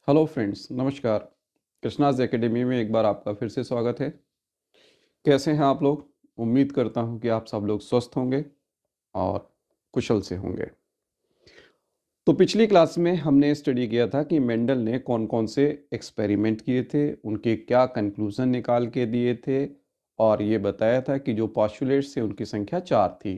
Hello friends, नमस्कार। Krishna's academy में एक बार आपका फिर से स्वागत है। कैसे हैं आप लोग? उम्मीद करता हूं कि आप सब लोग स्वस्थ होंगे और कुशल से होंगे। तो पिछली क्लास में हमने स्टडी किया था कि मेंडल ने कौन कौन से एक्सपेरिमेंट किए थे, उनके क्या कंक्लूजन निकाल के दिए थे और ये बताया था कि जो पॉस्टुलेट्स थे उनकी संख्या 4 थी।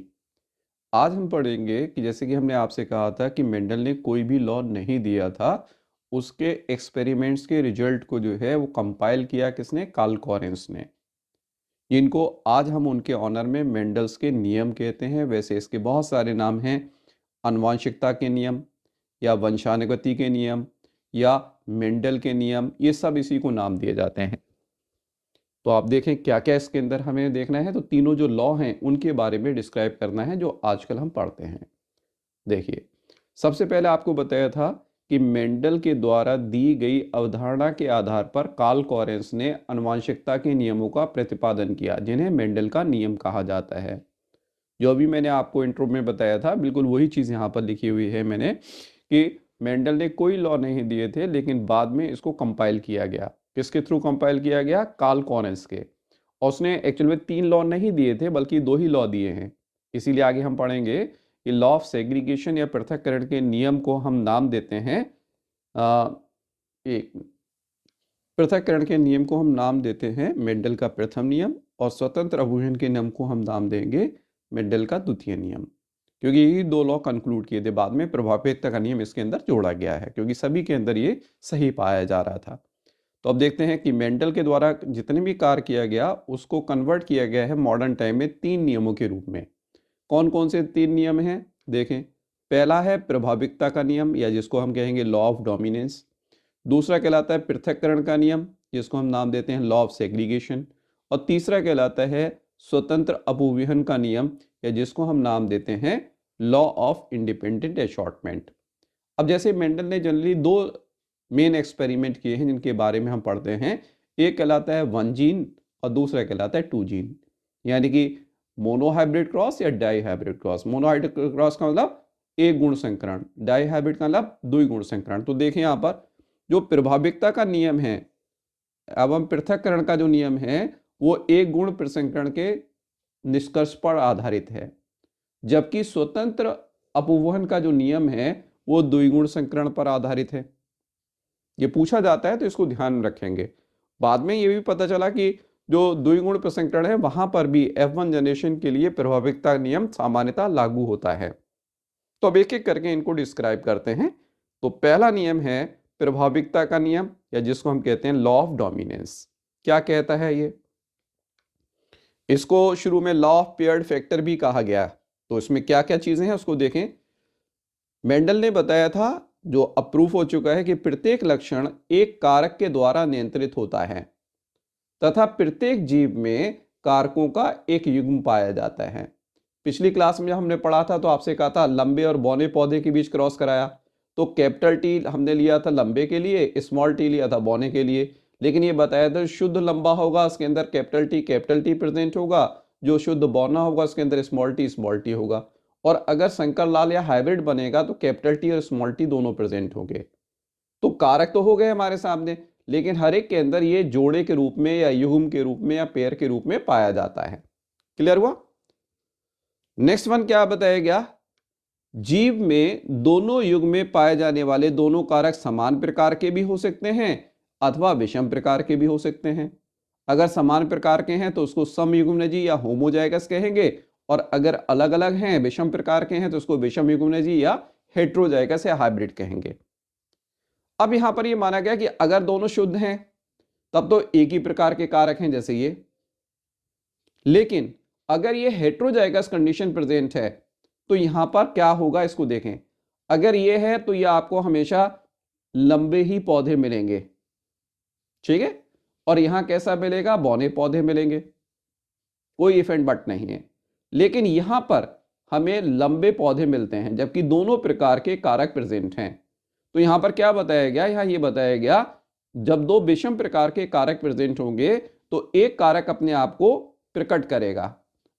आज हम पढ़ेंगे कि जैसे कि हमने आपसे कहा था कि मेंडल ने कोई भी लॉ नहीं दिया था, उसके एक्सपेरिमेंट्स के रिजल्ट को जो है वो कंपाइल किया किसने? कार्ल कॉरेंस ने। इनको आज हम उनके ऑनर में मेंडल्स के नियम कहते हैं। वैसे इसके बहुत सारे नाम हैं, आनुवांशिकता के नियम या वंशानुगति के नियम या मेंडल के नियम, ये सब इसी को नाम दिए जाते हैं। तो आप देखें क्या क्या इसके अंदर हमें देखना है। तो तीनों जो लॉ हैं उनके बारे में डिस्क्राइब करना है जो आजकल हम पढ़ते हैं। देखिए, सबसे पहले आपको बताया था कि मेंडल के द्वारा दी गई अवधारणा के आधार पर कार्ल कॉरेंस ने आनुवांशिकता के नियमों का प्रतिपादन किया, जिन्हें मेंडल का नियम कहा जाता है। जो अभी मैंने आपको इंट्रो में बताया था, बिल्कुल वही चीज़ यहाँ पर लिखी हुई है मैंने, कि मेंडल ने कोई लॉ नहीं दिए थे, लेकिन बाद में इसको कंपाइल किया गया। किसके थ्रू कंपाइल किया गया? कार्ल कॉरेंस के। और उसने एक्चुअल में 3 लॉ नहीं दिए थे, बल्कि 2 ही लॉ दिए हैं। इसीलिए आगे हम पढ़ेंगे कि लॉ ऑफ सेग्रीगेशन या पृथक्करण के नियम को हम नाम देते हैं एक पृथक्करण के नियम को हम नाम देते हैं मेंडल का प्रथम नियम, और स्वतंत्र अवरोहन के नियम को हम नाम देंगे मेंडल का द्वितीय नियम। क्योंकि ये 2 लॉ कंक्लूड किए थे, बाद में प्रभावशीलता का नियम इसके अंदर जोड़ा गया है, क्योंकि सभी के अंदर ये सही पाया जा रहा था। तो अब देखते हैं कि मेंडल के द्वारा जितने भी कार्य किया गया उसको कन्वर्ट किया गया है मॉडर्न टाइम में 3 नियमों के रूप में। कौन कौन से 3 नियम हैं? देखें, पहला है प्रभाविकता का नियम, या जिसको हम कहेंगे लॉ ऑफ डोमिनेंस। दूसरा कहलाता है पृथक्करण का नियम, जिसको हम नाम देते हैं लॉ ऑफ सेग्रीगेशन। और तीसरा कहलाता है स्वतंत्र अपव्ययन का नियम, या जिसको हम नाम देते हैं लॉ ऑफ इंडिपेंडेंट असॉर्टमेंट। अब जैसे मेंडल ने जनरली 2 मेन एक्सपेरिमेंट किए हैं जिनके बारे में हम पढ़ते हैं। एक कहलाता है 1 जीन और दूसरा कहलाता है 2 जीन, यानी कि मोनोहाइब्रिड क्रॉस या dihybrid cross. Monohybrid cross का मतलब एक गुण संकरण, डाई हाइब्रिड का मतलब 2 गुण संकरण। तो देखें यहाँ पर जो प्रभाविकता का नियम है एवं पृथक्करण का जो नियम है वो एक गुण प्रसंकरण के निष्कर्ष पर आधारित है, जबकि स्वतंत्र अपवहन का जो नियम है वो द्विगुण संकरण पर आधारित है। ये पूछा जाता है तो इसको ध्यान में रखेंगे। बाद में ये भी पता चला कि जो द्विगुण प्रसंकरण है वहां पर भी F1 जनरेशन के लिए प्रभाविकता नियम सामान्यतः लागू होता है। तो अब एक एक करके इनको डिस्क्राइब करते हैं। तो पहला नियम है प्रभाविकता का नियम, या जिसको हम कहते हैं लॉ ऑफ डोमिनेंस। क्या कहता है ये? इसको शुरू में लॉ ऑफ पेयर्ड फैक्टर भी कहा गया। तो इसमें क्या क्या चीजें हैं उसको देखें। मेंडल ने बताया था, जो अप्रूव हो चुका है, कि प्रत्येक लक्षण एक कारक के द्वारा नियंत्रित होता है तथा प्रत्येक जीव में कारकों का एक युग्म पाया जाता है। पिछली क्लास में हमने पढ़ा था तो आपसे कहा था लंबे और बौने पौधे के बीच क्रॉस कराया, तो कैपिटल टी हमने लिया था लंबे के लिए, स्मॉल टी लिया था बौने के लिए। लेकिन ये बताया था शुद्ध लंबा होगा उसके अंदर कैपिटल टी प्रेजेंट होगा, जो शुद्ध बौना होगा उसके अंदर स्मॉल टी होगा। और अगर संकर लाल या हाइब्रिड बनेगा तो कैपिटल टी और स्मॉल टी दोनों प्रेजेंट होंगे। तो कारक तो हो गए हमारे सामने, लेकिन हर एक के अंदर ये जोड़े के रूप में या युग्म के रूप में या पेयर के रूप में पाया जाता है। क्लियर हुआ? नेक्स्ट वन क्या बताया गया? जीव में दोनों युग में पाए जाने वाले दोनों कारक समान प्रकार के भी हो सकते हैं अथवा विषम प्रकार के भी हो सकते हैं। अगर समान प्रकार के हैं तो उसको समयुग्मनजी या होमोजाइगस कहेंगे, और अगर अलग अलग हैं विषम प्रकार के हैं तो उसको विषम युग्मनजी या हेट्रोजाइगस या हाइब्रिड कहेंगे। अब यहां पर यह माना गया कि अगर दोनों शुद्ध हैं तब तो एक ही प्रकार के कारक हैं जैसे ये, लेकिन अगर ये हेट्रोजाइगस कंडीशन प्रेजेंट है तो यहां पर क्या होगा इसको देखें। अगर ये है तो ये आपको हमेशा लंबे ही पौधे मिलेंगे, ठीक है, और यहां कैसा मिलेगा? बौने पौधे मिलेंगे, कोई इफेक्ट बट नहीं है। लेकिन यहां पर हमें लंबे पौधे मिलते हैं जबकि दोनों प्रकार के कारक प्रेजेंट हैं। तो यहां पर क्या बताया गया? यहां ये बताया गया जब 2 विषम प्रकार के कारक प्रेजेंट होंगे तो एक कारक अपने आप को प्रकट करेगा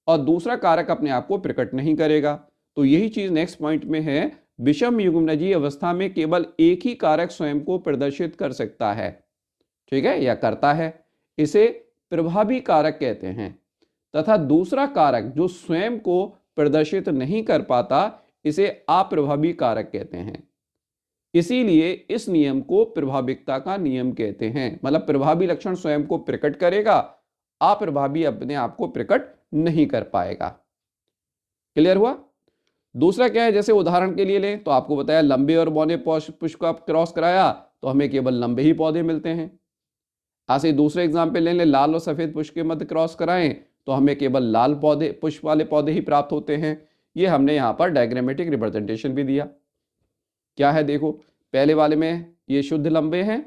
और दूसरा कारक अपने आप को प्रकट नहीं करेगा। तो यही चीज नेक्स्ट पॉइंट में है, विषम युग्मनजीय अवस्था में केवल एक ही कारक स्वयं को प्रदर्शित कर सकता है, ठीक है, या करता है, इसे प्रभावी कारक कहते हैं, तथा दूसरा कारक जो स्वयं को प्रदर्शित नहीं कर पाता इसे अप्रभावी कारक कहते हैं। इसीलिए इस नियम को प्रभाविकता का नियम कहते हैं, मतलब प्रभावी लक्षण स्वयं को प्रकट करेगा, अप्रभावी अपने आप को प्रकट नहीं कर पाएगा। क्लियर हुआ? दूसरा क्या है, जैसे उदाहरण के लिए लें तो आपको बताया लंबे और बौने पुष्प का क्रॉस कराया तो हमें केवल लंबे ही पौधे मिलते हैं। ऐसे दूसरे एग्जाम्पल ले लें, लाल और सफेद पुष्प के मध्य क्रॉस कराएं तो हमें केवल लाल पौधे पुष्प वाले पौधे ही प्राप्त होते हैं। ये हमने यहाँ पर डायग्रामेटिक रिप्रेजेंटेशन भी दिया। क्या है देखो, पहले वाले में ये शुद्ध लंबे हैं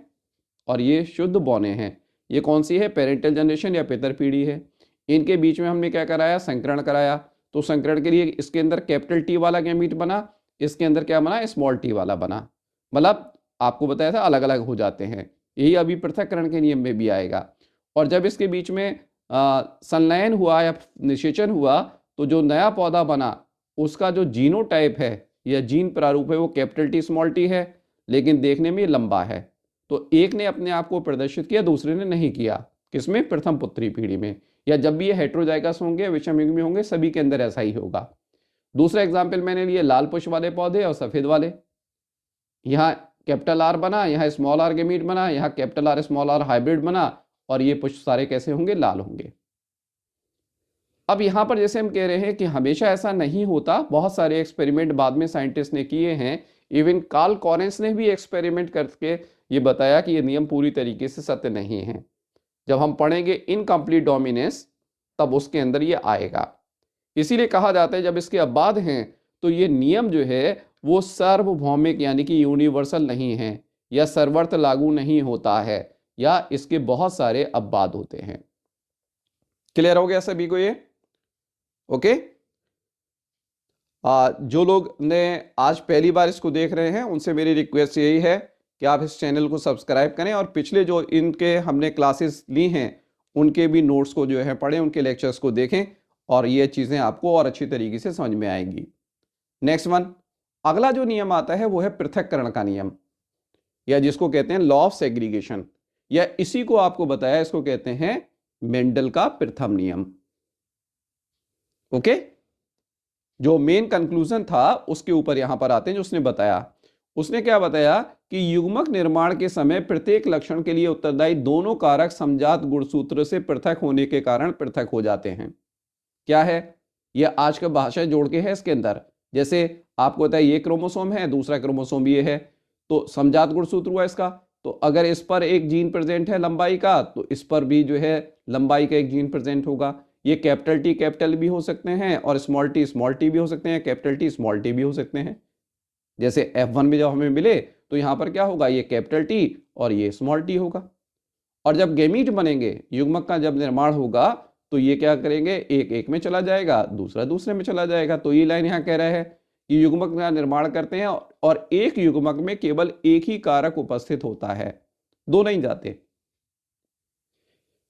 और ये शुद्ध बौने हैं। ये कौन सी है, पेरेंटल जनरेशन या पितर पीढ़ी है। इनके बीच में हमने क्या कराया, संकरण कराया। तो संकरण के लिए इसके अंदर कैपिटल टी वाला गैमीट बना, इसके अंदर क्या बना, स्मॉल टी वाला बना। मतलब आपको बताया था अलग अलग हो जाते हैं, यही अभी पृथक्करण के नियम में भी आएगा। और जब इसके बीच में संलयन हुआ या निषेचन हुआ तो जो नया पौधा बना उसका जो जीनोटाइप है या जीन प्रारूप है वो कैपिटल टी स्मॉल टी है, लेकिन देखने में लंबा है। तो एक ने अपने आप को प्रदर्शित किया, दूसरे ने नहीं किया। किसमें, प्रथम पुत्री पीढ़ी में। या जब भी ये हेटेरोजाइगस होंगे, विषम युग्मी होंगे, सभी के अंदर ऐसा ही होगा। दूसरा एग्जाम्पल मैंने लिए लाल पुष्प वाले पौधे और सफेद वाले। यहाँ कैपिटल आर बना, यहाँ स्मॉल आर गैमीट बना, यहाँ capital R small R hybrid बना, और ये पुष्प सारे कैसे होंगे, लाल होंगे। अब यहाँ पर जैसे हम कह रहे हैं कि हमेशा ऐसा नहीं होता, बहुत सारे एक्सपेरिमेंट बाद में साइंटिस्ट ने किए हैं। इवन कार्ल कॉरेंस ने भी एक्सपेरिमेंट करके ये बताया कि ये नियम पूरी तरीके से सत्य नहीं है। जब हम पढ़ेंगे इनकम्प्लीट डोमिनेंस तब उसके अंदर ये आएगा। इसीलिए कहा जाता है जब इसके अबाध हैं तो ये नियम जो है वो सार्वभौमिक यानी कि यूनिवर्सल नहीं है, या सर्वत्र लागू नहीं होता है, या इसके बहुत सारे अपवाद होते हैं। क्लियर हो गया सभी को ये? ओके। जो लोग ने आज पहली बार इसको देख रहे हैं उनसे मेरी रिक्वेस्ट यही है कि आप इस चैनल को सब्सक्राइब करें और पिछले जो इनके हमने क्लासेस ली हैं उनके भी नोट्स को जो है पढ़ें, उनके लेक्चर्स को देखें, और ये चीज़ें आपको और अच्छी तरीके से समझ में आएंगी। नेक्स्ट वन, अगला जो नियम आता है वो है पृथक्करण का नियम, या जिसको कहते हैं लॉ ऑफ सेग्रीगेशन, या इसी को आपको बताया, इसको कहते हैं मेंडल का प्रथम नियम। ओके, जो मेन कंक्लूजन था उसके ऊपर यहां पर आते हैं। जो उसने बताया, उसने क्या बताया कि युग्मक निर्माण के समय प्रत्येक लक्षण के लिए उत्तरदायी दोनों कारक समजात गुणसूत्र से पृथक होने के कारण पृथक हो जाते हैं। क्या है, यह आज का भाषा जोड़ के है इसके अंदर। जैसे आपको पता है ये क्रोमोसोम है, दूसरा क्रोमोसोम ये है, तो समजात गुणसूत्र हुआ इसका। तो अगर इस पर एक जीन प्रेजेंट है लंबाई का, तो इस पर भी जो है लंबाई का एक जीन प्रेजेंट होगा। ये कैपिटल टी कैपिटल भी हो सकते हैं और स्मॉल टी भी हो सकते हैं, कैपिटल टी स्मॉल टी भी हो सकते हैं। जैसे F1 में जब हमें मिले तो यहाँ पर क्या होगा, ये कैपिटल टी और ये स्मॉल टी होगा। और जब गैमीट बनेंगे, युग्मक का जब निर्माण होगा, तो ये क्या करेंगे, एक एक में चला जाएगा, दूसरा दूसरे में चला जाएगा। तो ये लाइन यहाँ कह रहा है कि युग्मक का निर्माण करते हैं और एक युग्मक में केवल एक ही कारक उपस्थित होता है, दो नहीं जाते।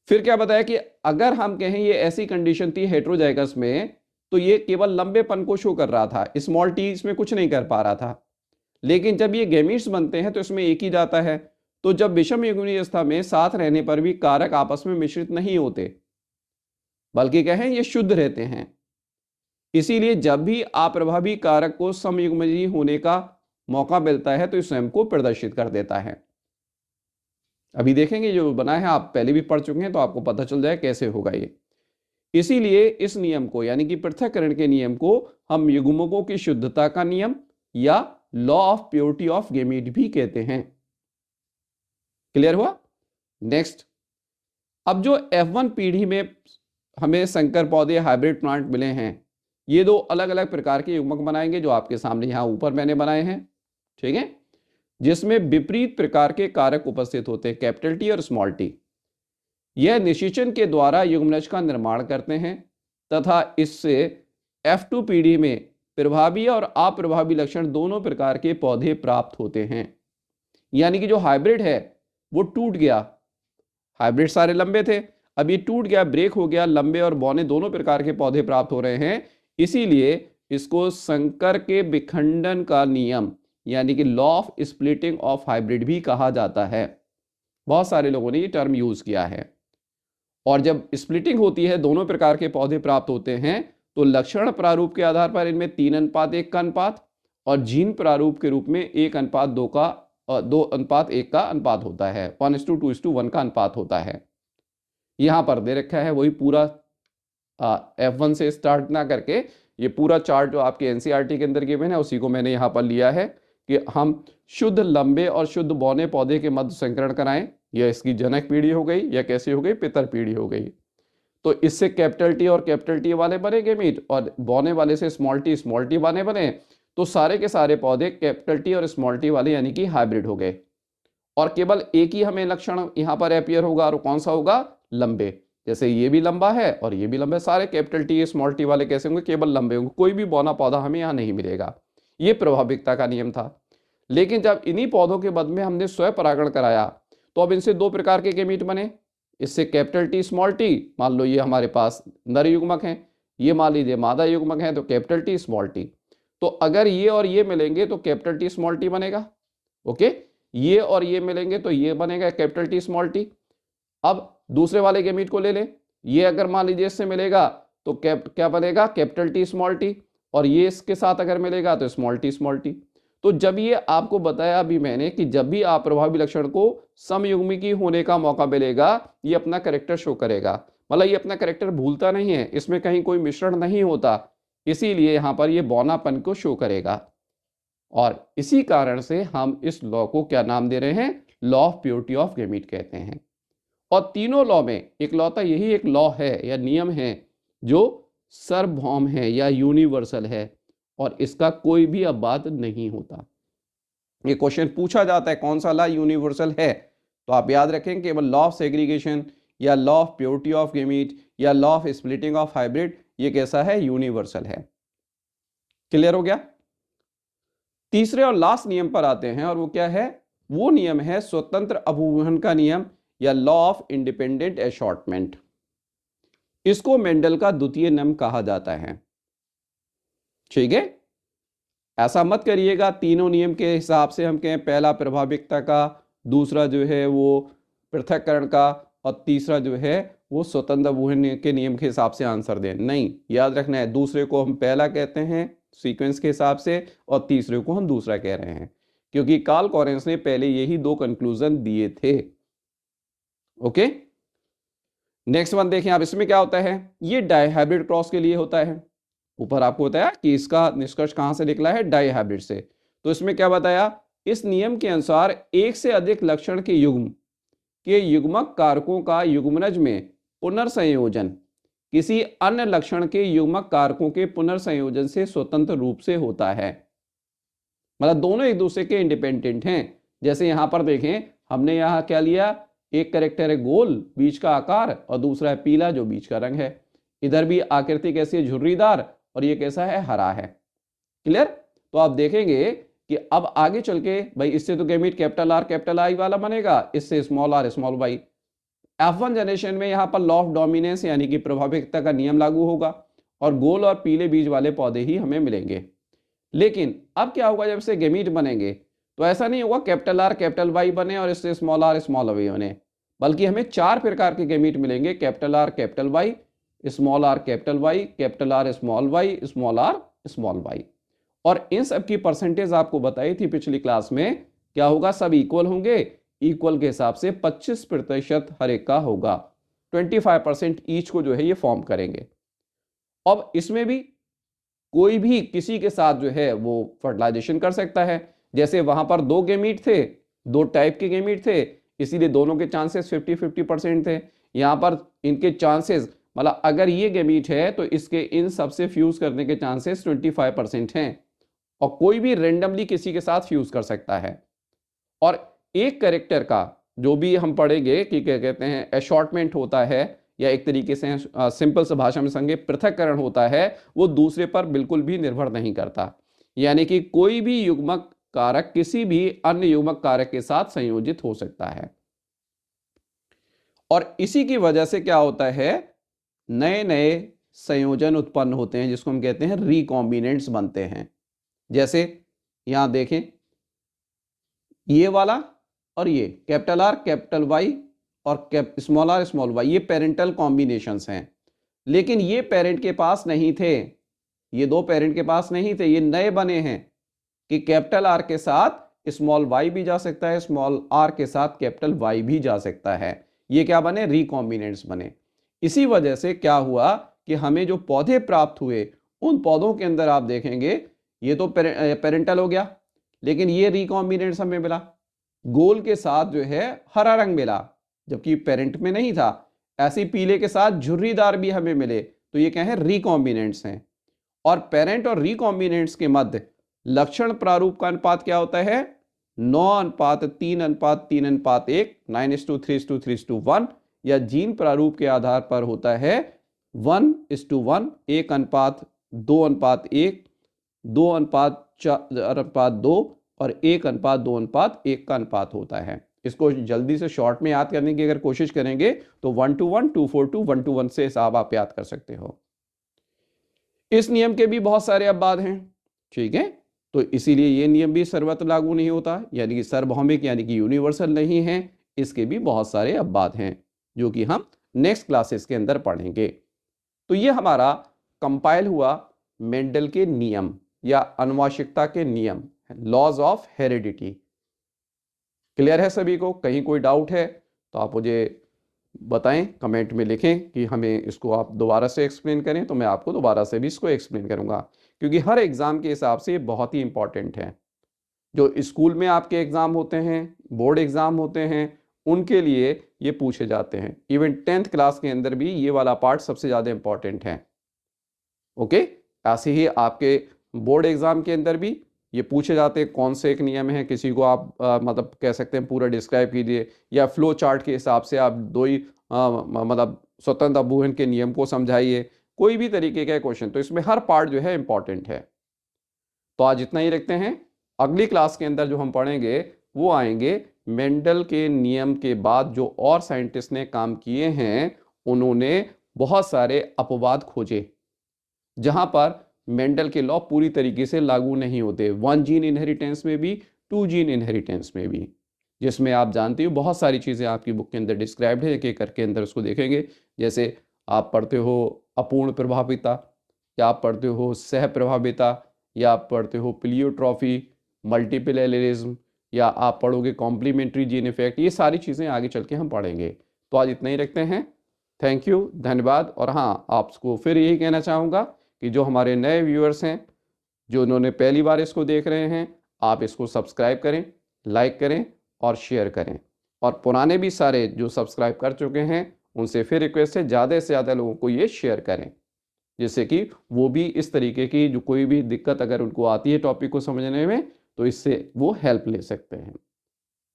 फिर क्या बताया कि अगर हम कहें ये ऐसी कंडीशन थी हेटेरोजाइगस में, तो ये केवल लंबेपन को शो कर रहा था, स्मॉल टी इसमें कुछ नहीं कर पा रहा था। लेकिन जब ये गैमीट्स बनते हैं तो इसमें एक ही जाता है। तो जब विषम युग्मी अवस्था में साथ रहने पर भी कारक आपस में मिश्रित नहीं होते, बल्कि कहें ये शुद्ध रहते हैं। इसीलिए जब भी अप्रभावी कारक को समयुग्मजी होने का मौका मिलता है तो इस स्वयं को प्रदर्शित कर देता है। अभी देखेंगे जो बना है, आप पहले भी पढ़ चुके हैं तो आपको पता चल जाए कैसे होगा ये। इसीलिए इस नियम को यानी कि पृथक्करण के नियम को हम युग्मकों की शुद्धता का नियम या law of purity of gamete भी कहते हैं। क्लियर हुआ? नेक्स्ट, अब जो F1 पीढ़ी में हमें संकर पौधे हाइब्रिड प्लांट मिले हैं, ये दो अलग अलग प्रकार के युग्मक बनाएंगे जो आपके सामने यहां ऊपर मैंने बनाए हैं, ठीक है, जिसमें विपरीत प्रकार के कारक उपस्थित होते हैं, कैपिटल टी और स्मॉल टी। यह निषेचन के द्वारा युग्मनज का निर्माण करते हैं तथा इससे F2 पीढ़ी में प्रभावी और अप्रभावी लक्षण दोनों प्रकार के पौधे प्राप्त होते हैं। यानी कि जो हाइब्रिड है वो टूट गया, हाइब्रिड सारे लंबे थे, अब ये टूट गया, ब्रेक हो गया, लंबे और बौने दोनों प्रकार के पौधे प्राप्त हो रहे हैं। इसीलिए इसको संकर के विखंडन का नियम यानी कि law of splitting of hybrid भी कहा जाता है। बहुत सारे लोगों ने ये टर्म यूज किया है। और जब स्प्लिटिंग होती है, दोनों प्रकार के पौधे प्राप्त होते हैं, तो लक्षण प्रारूप के आधार पर इनमें 3:1 का अनुपात और जीन प्रारूप के रूप में 1:2 का 2:1 का अनुपात होता है, 1:2:1 का अनुपात होता है। यहां पर दे रखा है वही पूरा F1 से स्टार्ट ना करके ये पूरा चार्ट जो आपके एनसीईआरटी के अंदर गिवन है उसी को मैंने यहाँ पर लिया है कि हम शुद्ध लंबे और शुद्ध बौने पौधे के मध्य संकरण कराएं। यह इसकी जनक पीढ़ी हो गई या कैसी हो गई, पितर पीढ़ी हो गई। तो इससे कैपिटल टी और कैपिटल टी वाले बने गेमीट और बौने वाले से स्मॉल टी वाले बने, तो सारे के सारे पौधे कैपिटल टी और स्मॉल टी वाले यानी कि हाइब्रिड हो गए। और केवल एक ही हमें लक्षण यहाँ पर अपियर होगा और कौन सा होगा, लंबे। जैसे ये भी लंबा है और ये भी लंबा है, सारे कैपिटल टी स्मॉल टी वाले कैसे होंगे, केवल लंबे होंगे, कोई भी बौना पौधा हमें यहाँ नहीं मिलेगा। ये प्रभाविकता का नियम था। लेकिन जब इन्हीं पौधों के मध्य में हमने स्वयं परागण कराया तो अब इनसे दो प्रकार के गेमीट बने। इससे कैपिटल टी स्मॉल टी, मान लो ये हमारे पास नर युग्मक हैं, ये मान लीजिए मादा युग्मक है, तो कैपिटल टी स्मॉल टी। तो अगर ये और ये मिलेंगे तो कैपिटल टी स्मॉल टी बनेगा। ओके, ये और ये मिलेंगे तो ये बनेगा कैपिटल टी स्मॉल टी। अब दूसरे वाले गेमीट को ले ले, ये अगर मान लीजिए इससे मिलेगा तो क्या बनेगा, कैपिटल टी स्मॉल टी, और ये इसके साथ अगर मिलेगा तो स्मॉल टी। तो जब ये आपको बताया अभी मैंने कि जब भी आप प्रभावी लक्षण को समयुग्मिकी होने का मौका मिलेगा ये अपना कैरेक्टर शो करेगा, मतलब ये अपना कैरेक्टर भूलता नहीं है, इसमें कहीं कोई मिश्रण नहीं होता, इसीलिए यहां पर ये बौनापन को शो करेगा। और इसी कारण से हम इस लॉ को क्या नाम दे रहे हैं, law of purity of gamete कहते हैं। और तीनों लॉ में इकलौता यही एक लॉ है या नियम है जो सार्वभौम है या यूनिवर्सल है और इसका कोई भी अपवाद नहीं होता। ये क्वेश्चन पूछा जाता है कौन सा लॉ यूनिवर्सल है, तो आप याद रखें केवल लॉ ऑफ सेग्रीगेशन या law of purity of gamete या law of splitting of hybrid, ये कैसा है, यूनिवर्सल है। क्लियर हो गया। तीसरे और लास्ट नियम पर आते हैं और वो क्या है, वो नियम है स्वतंत्र अभूवहन का नियम या लॉ ऑफ इंडिपेंडेंट एशॉर्टमेंट। इसको मेंडल का द्वितीय नियम कहा जाता है। ठीक है, ऐसा मत करिएगा तीनों नियम के हिसाब से हम कहें पहला प्रभाविकता का, दूसरा जो है वो पृथक्करण का और तीसरा जो है वो स्वतंत्र अभूवहन के नियम के हिसाब से आंसर दें। नहीं, याद रखना है दूसरे को हम पहला कहते हैं सीक्वेंस के हिसाब से और तीसरे को हम दूसरा कह रहे हैं, क्योंकि कार्ल कॉरेंस ने पहले यही दो कंक्लूजन दिए थे। ओके, नेक्स्ट वन देखें आप, इसमें क्या होता है, ये डाइहाइब्रिड क्रॉस के लिए होता है। ऊपर आपको बताया कि इसका निष्कर्ष कहां से निकला है, डाइहाइब्रिड से। तो इसमें क्या बताया, इस नियम के अनुसार एक से अधिक लक्षण के युग्म के युग्मक कारकों का युग्मनज में पुनर्संयोजन किसी अन्य लक्षण के युग्मक कारकों के पुनर्संयोजन से स्वतंत्र रूप से होता है। मतलब दोनों एक दूसरे के इंडिपेंडेंट हैं। जैसे यहां पर देखें, हमने यहां क्या लिया, एक कैरेक्टर है गोल बीच का आकार और दूसरा है पीला जो बीच का रंग है। इधर भी आकृति कैसी है, झुर्रीदार, और ये कैसा है, हरा है। क्लियर। तो आप देखेंगे कि अब आगे चल के भाई इससे तो gamete capital R capital Y वाला बनेगा, इससे small R small Y. F1 generation में यहां पर लॉ ऑफ डोमिनेंस यानी कि प्रभाविकता का नियम लागू होगा और गोल और पीले बीज वाले पौधे ही हमें मिलेंगे। लेकिन अब क्या होगा, जब से गेमीट बनेंगे तो ऐसा नहीं होगा कैपिटल आर कैपिटल वाई बने और इससे स्मॉल आर स्मॉल वाई बने, बल्कि हमें चार प्रकार के गेमीट मिलेंगे, capital R capital Y, small R capital Y, capital R small Y, small R small Y. और इन सब की परसेंटेज आपको बताई थी पिछली क्लास में, क्या होगा, सब इक्वल होंगे, इक्वल के हिसाब से 25% हर एक का होगा, 25% ईच को जो है ये फॉर्म करेंगे। अब इसमें भी कोई भी किसी के साथ जो है वो फर्टिलाइजेशन कर सकता है। जैसे वहां पर दो गेमीट थे, दो टाइप के गेमीट थे, इसीलिए दोनों के चांसेस 50-50% थे। यहां पर इनके चांसेस, मतलब अगर ये गेमीट है तो इसके इन सबसे फ्यूज करने के चांसेस 25% हैं, और कोई भी रेंडमली किसी के साथ फ्यूज कर सकता है। और एक कैरेक्टर का जो भी हम पढ़ेंगे कि क्या कहते हैं एशॉर्टमेंट होता है, या एक तरीके से सिंपल से भाषा में समझे पृथक्करण होता है, वो दूसरे पर बिल्कुल भी निर्भर नहीं करता। यानी कि कोई भी युग्मक कारक किसी भी अन्य युग्मक कारक के साथ संयोजित हो सकता है। और इसी की वजह से क्या होता है, नए नए संयोजन उत्पन्न होते हैं जिसको हम कहते हैं रिकॉम्बिनेंट्स बनते हैं। जैसे यहाँ देखें, ये वाला और ये कैपिटल आर कैपिटल वाई और स्मॉल आर स्मॉल वाई, ये पेरेंटल कॉम्बिनेशंस हैं। लेकिन ये पेरेंट के पास नहीं थे, ये दो पेरेंट के पास नहीं थे, ये नए बने हैं कि कैपिटल आर के साथ स्मॉल वाई भी जा सकता है, स्मॉल आर के साथ कैपिटल वाई भी जा सकता है। ये क्या बने? रिकॉम्बिनेंट्स बने। इसी वजह से क्या हुआ कि हमें जो पौधे प्राप्त हुए उन पौधों के अंदर आप देखेंगे ये तो पेरेंटल हो गया, लेकिन ये रिकॉम्बिनेंट्स हमें मिला, गोल के साथ जो है हरा रंग मिला जबकि पेरेंट में नहीं था। ऐसे पीले के साथ झुर्रीदार भी हमें मिले, तो ये क्या है? रिकॉम्बिनेंट्स हैं। और पेरेंट और रिकॉम्बिनेंट्स के मध्य लक्षण प्रारूप का अनुपात क्या होता है? 9:3:3:1, 9:3:3:1, या जीन प्रारूप के आधार पर होता है 1:1, 1:2:1, 2:4:2 और 1:2:1 का अनुपात होता है। इसको जल्दी से शॉर्ट में याद करने की अगर कोशिश करेंगे तो 1:1, 2:4:2, 1:1 से हिसाब आप याद कर सकते हो। इस नियम के भी बहुत सारे अपवाद हैं, ठीक है, तो इसीलिए ये नियम भी सर्वत्र लागू नहीं होता, यानी कि सार्वभौमिक यानी कि यूनिवर्सल नहीं है। इसके भी बहुत सारे अपवाद हैं जो कि हम नेक्स्ट क्लासेस के अंदर पढ़ेंगे। तो ये हमारा कंपाइल हुआ मेंडल के नियम या आनुवंशिकता के नियम, लॉज ऑफ हेरिडिटी। क्लियर है सभी को? कहीं कोई डाउट है तो आप मुझे बताएं, कमेंट में लिखें कि हमें इसको आप दोबारा से एक्सप्लेन करें, तो मैं आपको दोबारा से भी इसको एक्सप्लेन करूंगा, क्योंकि हर एग्जाम के हिसाब से ये बहुत ही इंपॉर्टेंट है। जो स्कूल में आपके एग्जाम होते हैं, बोर्ड एग्जाम होते हैं, उनके लिए ये पूछे जाते हैं। इवन 10th क्लास के अंदर भी ये वाला पार्ट सबसे ज़्यादा इंपॉर्टेंट है। ओके, ऐसे ही आपके बोर्ड एग्जाम के अंदर भी ये पूछे जाते हैं कौन से एक नियम है, किसी को आप मतलब कह सकते हैं पूरा डिस्क्राइब कीजिए, या फ्लो चार्ट के हिसाब से आप दो ही मतलब स्वतंत्र अभ्यूहन के नियम को समझाइए, कोई भी तरीके का क्वेश्चन। तो इसमें हर पार्ट जो है इंपॉर्टेंट है। तो आज इतना ही रखते हैं। अगली क्लास के अंदर जो हम पढ़ेंगे वो आएंगे मेंडल के नियम के बाद जो और साइंटिस्ट ने काम किए हैं, उन्होंने बहुत सारे अपवाद खोजे जहां पर मेंडल के लॉ पूरी तरीके से लागू नहीं होते, 1 जीन इनहेरिटेंस में भी, 2 जीन इनहेरिटेंस में भी, जिसमें आप जानते हो बहुत सारी चीज़ें आपकी बुक के अंदर डिस्क्राइब्ड है, एक एक करके अंदर उसको देखेंगे। जैसे आप पढ़ते हो अपूर्ण प्रभाविता, या आप पढ़ते हो सह प्रभाविता, या आप पढ़ते हो प्लियोट्रॉफी, मल्टीपल एलेरिज्म, या आप पढ़ोगे कॉम्प्लीमेंट्री जीन इफेक्ट। ये सारी चीज़ें आगे चल के हम पढ़ेंगे। तो आज इतना ही रखते हैं। थैंक यू, धन्यवाद। और हाँ, आपको फिर यही कहना चाहूँगा कि जो हमारे नए व्यूअर्स हैं, जो उन्होंने पहली बार इसको देख रहे हैं, आप इसको सब्सक्राइब करें, लाइक करें और शेयर करें। और पुराने भी सारे जो सब्सक्राइब कर चुके हैं उनसे फिर रिक्वेस्ट है ज़्यादा से ज़्यादा लोगों को ये शेयर करें, जिससे कि वो भी इस तरीके की जो कोई भी दिक्कत अगर उनको आती है टॉपिक को समझने में, तो इससे वो हेल्प ले सकते हैं।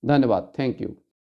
धन्यवाद, थैंक यू।